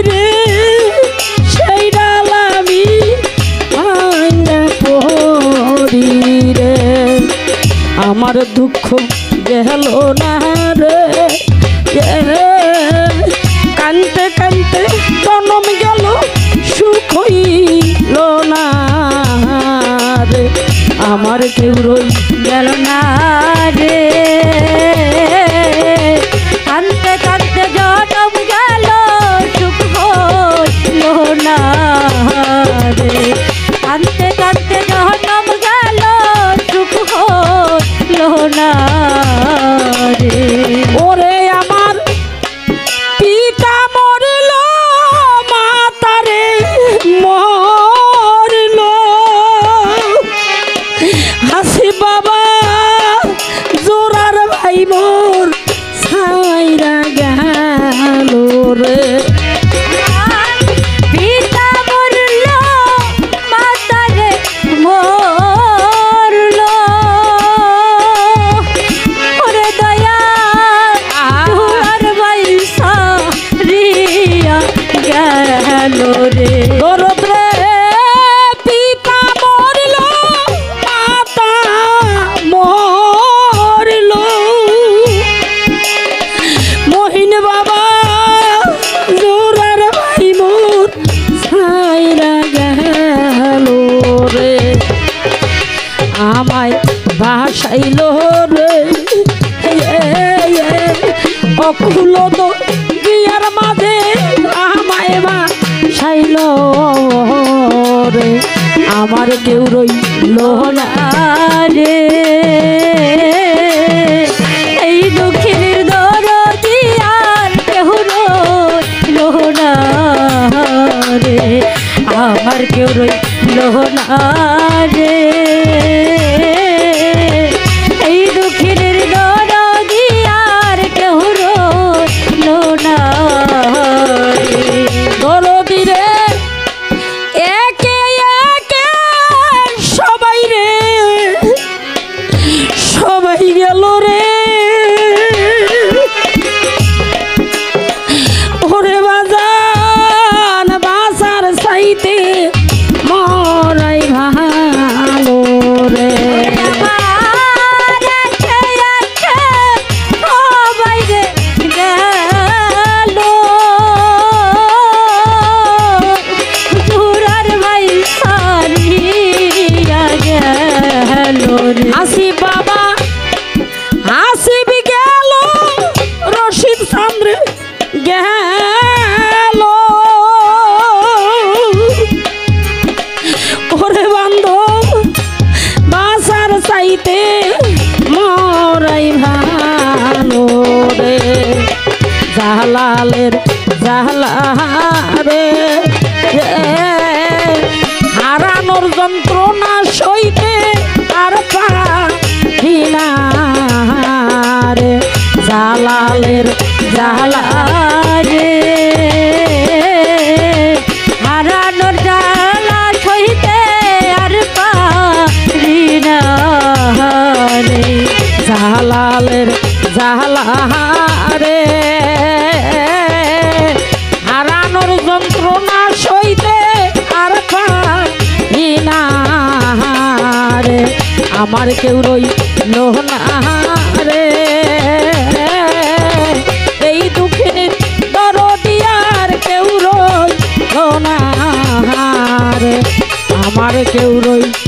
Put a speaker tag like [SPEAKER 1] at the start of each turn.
[SPEAKER 1] রে সেই ডাল আমি ভাঙা পড়ি রে আমার দুঃখ গেল না রে কানতে কানতে জনম গেল সুখ হইল না রে আমার কেউ রই গেল না রে কানতে কানতে জনম গেল সুখ হইল না রে কানতে কানতে জনম গেল সুখ হইল না রে ওরে আমার পিতা মরল মাতারে মরল হাসি বাবা জোরার ভাই মোর ছাইরা গেল রে পিতা মরল মাতারে মরল ওরে দয়া জোরার ভাই সারিয়া গেল রে দরদ রে পিতা মরল মাতা মরল মহিন বাবা জোরার ভাই মোর ছাইরা গেল রে আমায় ভাসাইল রে অকুল দিয়ার মাঝে আমায় ভাসাইল রে আমার কেউ রইল না রে এই দুঃখের দরদি আর কেউ রইল না রে আমার কেউ রইল না রে এই দুঃখের দরদি আর কেউ রইল না রে দরদি রে একে একে সবাই রে সবাই গেল রে ওরে বাজান বাসার সাইতে মরাই ভালো রে আসি বাবা আসিব গেল রশিদ চন্দ্র গেল ওরে বান্ধব বাসার চাইতে মরাই ভালো রে জালালের জালা রে হারানোর যন্ত্রণা সইতে আর পারি না রে জালালের জালা রে হারানোর জালা সইতে আর পারি না রে জালালের জালা রে হারানোর যন্ত্রণা সইতে আর পারি না রে আমার কেউ রইল না রে এই দুঃখের দরদি আর কেউ রইল না রে আমার কেউ রইল